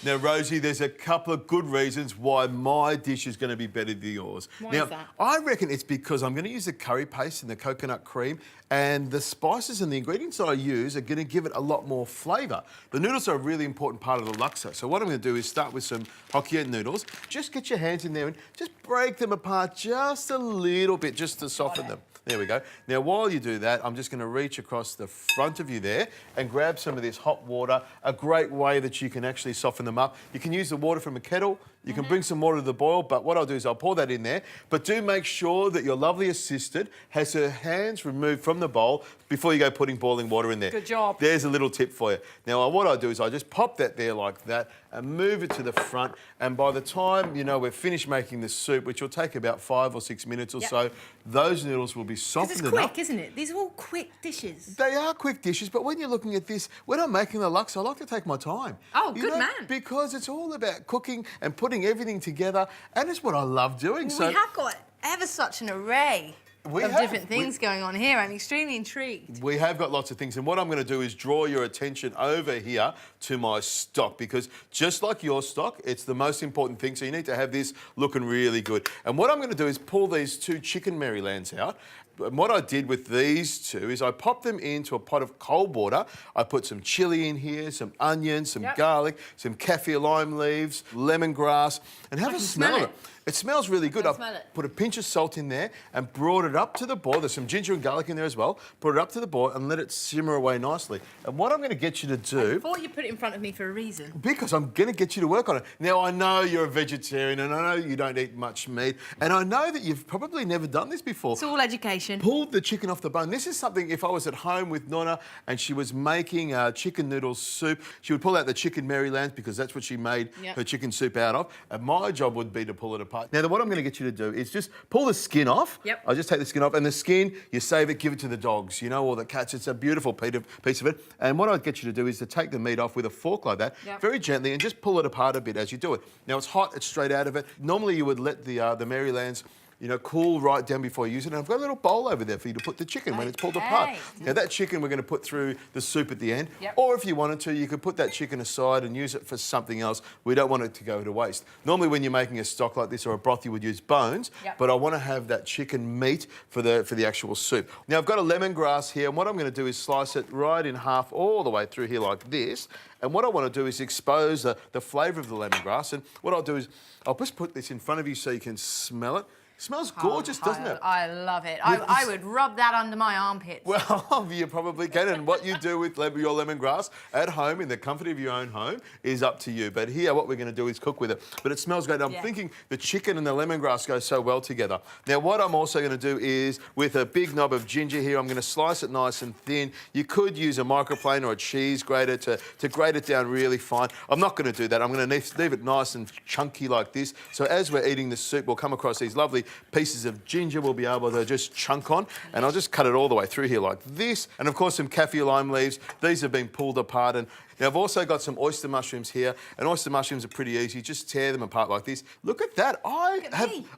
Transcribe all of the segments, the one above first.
Now, Rosie, there's a couple of good reasons why my dish is going to be better than yours. Why now, is that? I reckon it's because I'm going to use the curry paste and the coconut cream, and the spices and the ingredients that I use are going to give it a lot more flavour. The noodles are a really important part of the laksa. So what I'm going to do is start with some Hokkien noodles. Just get your hands in there and just break them apart just a little bit, just to soften them. There we go. Now, while you do that, I'm just going to reach across the front of you there and grab some of this hot water, a great way that you can actually soften them up. You can use the water from a kettle. You can bring some water to the boil, but what I'll do is I'll pour that in there. But do make sure that your lovely assistant has her hands removed from the bowl before you go putting boiling water in there. Good job. There's a little tip for you. Now, what I do is I just pop that there like that and move it to the front. And by the time, you know, we're finished making the soup, which will take about 5 or 6 minutes or so, those noodles will be softened enough. It's quick, isn't it? These are all quick dishes. They are quick dishes, but when you're looking at this, when I'm making the laksa, I like to take my time. Oh, good man. Because it's all about cooking and putting everything together, and it's what I love doing. We have got ever such an array of different things going on here. I'm extremely intrigued. We have got lots of things, and what I'm going to do is draw your attention over here to my stock, because just like your stock, it's the most important thing, so you need to have this looking really good. And what I'm going to do is pull these 2 chicken Marylands out. And what I did with these 2 is I popped them into a pot of cold water. I put some chilli in here, some onions, some garlic, some kaffir lime leaves, lemongrass, and have a smell of it. It smells really good. I put a pinch of salt in there and brought it up to the boil. There's some ginger and garlic in there as well. Put it up to the boil and let it simmer away nicely. And what I'm going to get you to do... I thought you put it in front of me for a reason. Because I'm going to get you to work on it. Now, I know you're a vegetarian and I know you don't eat much meat, and I know that you've probably never done this before. It's all education. Pulled the chicken off the bone. This is something, if I was at home with Nonna and she was making chicken noodle soup, she would pull out the chicken Marylands because that's what she made her chicken soup out of. And my job would be to pull it apart. Now, what I'm going to get you to do is just pull the skin off. I just take the skin off, and the skin, you save it, give it to the dogs, you know, or the cats. It's a beautiful piece of it. And what I'd get you to do is to take the meat off with a fork like that, very gently, and just pull it apart a bit as you do it. Now, it's hot, it's straight out of it. Normally, you would let the Marylands, you know, cool right down before you use it. And I've got a little bowl over there for you to put the chicken when it's pulled apart. Now, that chicken we're going to put through the soup at the end. Or if you wanted to, you could put that chicken aside and use it for something else. We don't want it to go to waste. Normally, when you're making a stock like this or a broth, you would use bones. But I want to have that chicken meat for the actual soup. Now, I've got a lemongrass here, and what I'm going to do is slice it right in half all the way through here like this. And what I want to do is expose the flavour of the lemongrass. And what I'll do is I'll just put this in front of you so you can smell it. Smells gorgeous, doesn't it? I love it. I would rub that under my armpits. Well, you probably can. And what you do with your lemongrass at home, in the comfort of your own home, is up to you. But here, what we're going to do is cook with it. But it smells great. I'm thinking the chicken and the lemongrass go so well together. Now, what I'm also going to do is, with a big knob of ginger here, I'm going to slice it nice and thin. You could use a microplane or a cheese grater to grate it down really fine. I'm not going to do that. I'm going to leave it nice and chunky like this. So as we're eating the soup, we'll come across these lovely pieces of ginger we'll be able to just chunk on, and I'll just cut it all the way through here like this. And of course, some kaffir lime leaves. These have been pulled apart. And now I've also got some oyster mushrooms here, and oyster mushrooms are pretty easy. Just tear them apart like this. Look at that. I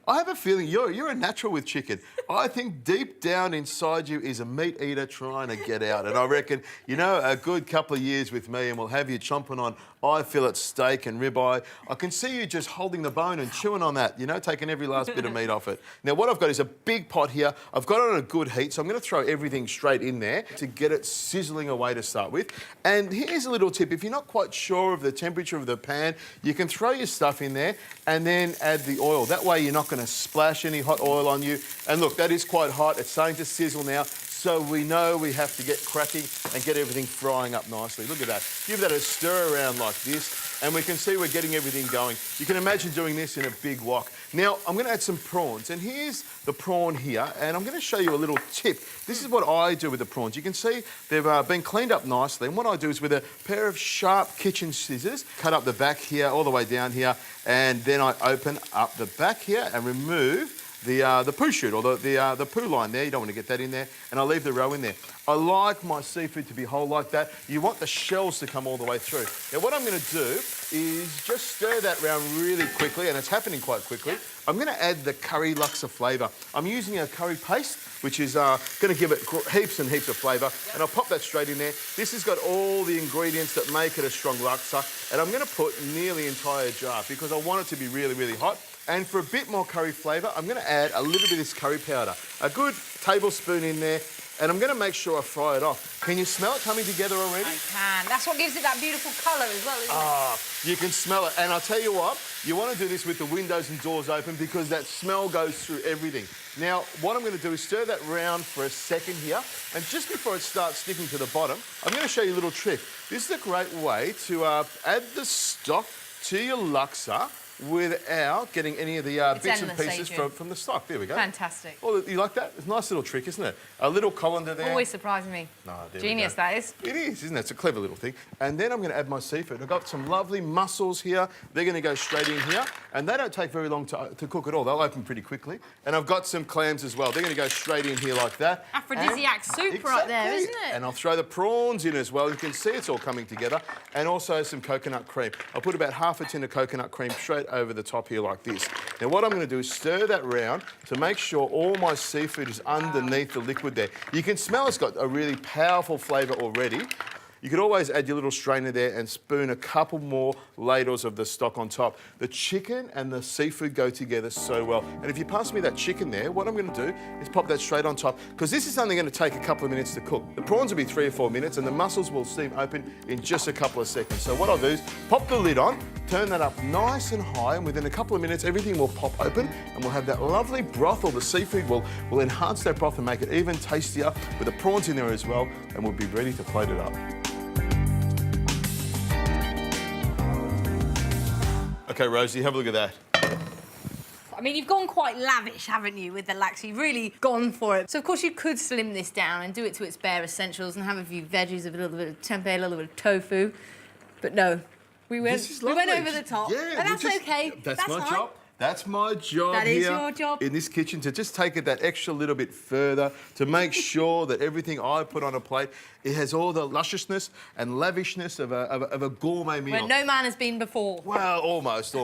have a feeling you're a natural with chicken. I think deep down inside you is a meat eater trying to get out. And I reckon, you know, a good couple of years with me and we'll have you chomping on fillet steak and ribeye. I can see you just holding the bone and chewing on that, you know, taking every last bit of meat off it. Now, what I've got is a big pot here. I've got it on a good heat, so I'm going to throw everything straight in there to get it sizzling away to start with. And here's a little tip. If you're not quite sure of the temperature of the pan, you can throw your stuff in there and then add the oil. That way, you're not going to splash any hot oil on you. And look, that is quite hot. It's starting to sizzle now. So we know we have to get cracking and get everything frying up nicely. Look at that. Give that a stir around like this, and we can see we're getting everything going. You can imagine doing this in a big wok. Now, I'm going to add some prawns, and here's the prawn here, and I'm going to show you a little tip. This is what I do with the prawns. You can see they've been cleaned up nicely, and what I do is with a pair of sharp kitchen scissors, cut up the back here, all the way down here, and then I open up the back here and remove the poo shoot, or the poo line there. You don't want to get that in there. And I leave the roe in there. I like my seafood to be whole like that. You want the shells to come all the way through. Now, what I'm going to do is just stir that round really quickly, and it's happening quite quickly. I'm going to add the curry laksa flavour. I'm using a curry paste. which is going to give it heaps and heaps of flavour. And I'll pop that straight in there. This has got all the ingredients that make it a strong laksa. And I'm going to put nearly the entire jar because I want it to be really, really hot. And for a bit more curry flavour, I'm going to add a little bit of this curry powder. A good tablespoon in there. And I'm going to make sure I fry it off. Can you smell it coming together already? I can. That's what gives it that beautiful colour as well, isn't it? You can smell it. And I'll tell you what, you want to do this with the windows and doors open because that smell goes through everything. Now, what I'm going to do is stir that round for a second here. And just before it starts sticking to the bottom, I'm going to show you a little trick. This is a great way to add the stock to your laksa without getting any of the bits and pieces from the stock. There we go. Fantastic. Well, you like that? It's a nice little trick, isn't it? A little colander there. Always surprising me. No, Genius, that is. It is, isn't it? It's a clever little thing. And then I'm going to add my seafood. I've got some lovely mussels here. They're going to go straight in here. And they don't take very long to cook at all. They'll open pretty quickly. And I've got some clams as well. They're going to go straight in here like that. Aphrodisiac soup right there, isn't it? And I'll throw the prawns in as well. You can see it's all coming together. And also some coconut cream. I'll put about half a tin of coconut cream straight over the top here like this. Now what I'm going to do is stir that round to make sure all my seafood is underneath the liquid there. You can smell it's got a really powerful flavour already. You could always add your little strainer there and spoon a couple more ladles of the stock on top. The chicken and the seafood go together so well. And if you pass me that chicken there, what I'm going to do is pop that straight on top because this is only going to take a couple of minutes to cook. The prawns will be 3 or 4 minutes and the mussels will steam open in just a couple of seconds. So what I'll do is pop the lid on, turn that up nice and high, and within a couple of minutes everything will pop open and we'll have that lovely broth, or the seafood will enhance that broth and make it even tastier with the prawns in there as well, and we'll be ready to plate it up. Okay, Rosie, have a look at that. I mean, you've gone quite lavish, haven't you, with the laksa? You've really gone for it. So, of course, you could slim this down and do it to its bare essentials and have a few veggies, a little bit of tempeh, a little bit of tofu. But no, we went over the top. Yeah, and that's okay. That's my job. That's my job That is your job. in this kitchen, to just take it that extra little bit further, to make sure that everything I put on a plate, it has all the lusciousness and lavishness of a gourmet meal. Where no man has been before. Well, almost.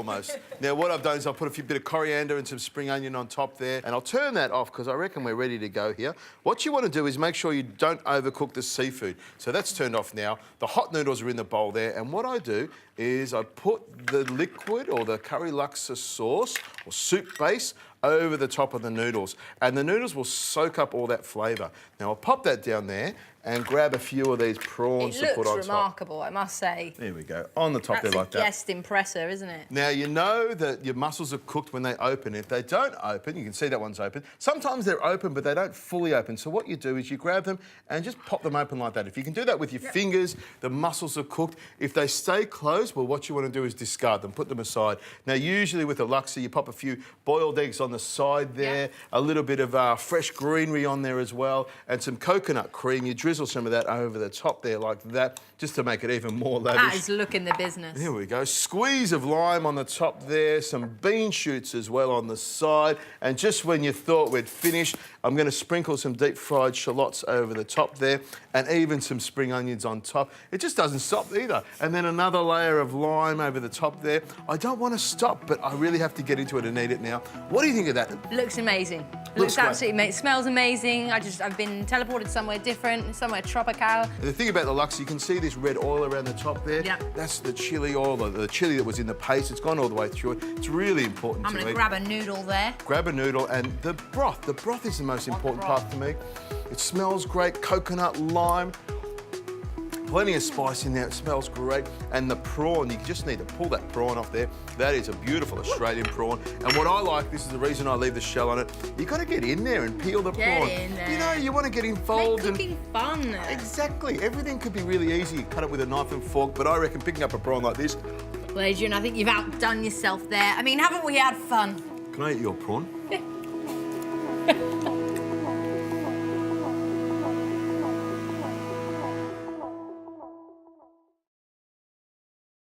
Now, what I've done is I've put a bit of coriander and some spring onion on top there, and I'll turn that off because I reckon we're ready to go here. What you want to do is make sure you don't overcook the seafood. So that's turned off now. The hot noodles are in the bowl there, and what I do is I put the liquid or the curry laksa sauce or soup base over the top of the noodles, and the noodles will soak up all that flavour. Now I'll pop that down there and grab a few of these prawns to put on top. It looks remarkable, I must say. There we go, on the top there like that. That's a guest impressor, isn't it? Now, you know that your mussels are cooked when they open. If they don't open, you can see that one's open. Sometimes they're open, but they don't fully open. So what you do is you grab them and just pop them open like that. If you can do that with your fingers, the mussels are cooked. If they stay closed, well, what you want to do is discard them, put them aside. Now, usually with a laksa, you pop a few boiled eggs on the side there, a little bit of fresh greenery on there as well, and some coconut cream. You drizzle some of that over the top there like that, just to make it even more lavish. That is looking the business. There we go. Squeeze of lime on the top there, some bean shoots as well on the side, and just when you thought we'd finished, I'm going to sprinkle some deep fried shallots over the top there, and even some spring onions on top. It just doesn't stop either. And then another layer of lime over the top there. I don't want to stop, but I really have to get into it and eat it now. What do you think of that? Looks amazing. Looks absolutely amazing. Smells amazing. I've been teleported somewhere different, somewhere tropical. The thing about the laksa, you can see this red oil around the top there. Yep. That's the chili oil, the chili that was in the paste. It's gone all the way through it. It's really important to eat. I'm going to grab a noodle there. Grab a noodle, and the broth. The broth is the most important part for me. It smells great. Coconut, lime. Plenty of spice in there, it smells great. And the prawn, you just need to pull that prawn off there. That is a beautiful Australian prawn. And what I like, this is the reason I leave the shell on it, you got to get in there and peel the prawn. Get in there. You know, you want to get involved. Make cooking fun. Exactly. Everything could be really easy. You cut it with a knife and fork, but I reckon picking up a prawn like this. Well, Adrian, I think you've outdone yourself there. I mean, haven't we had fun? Can I eat your prawn?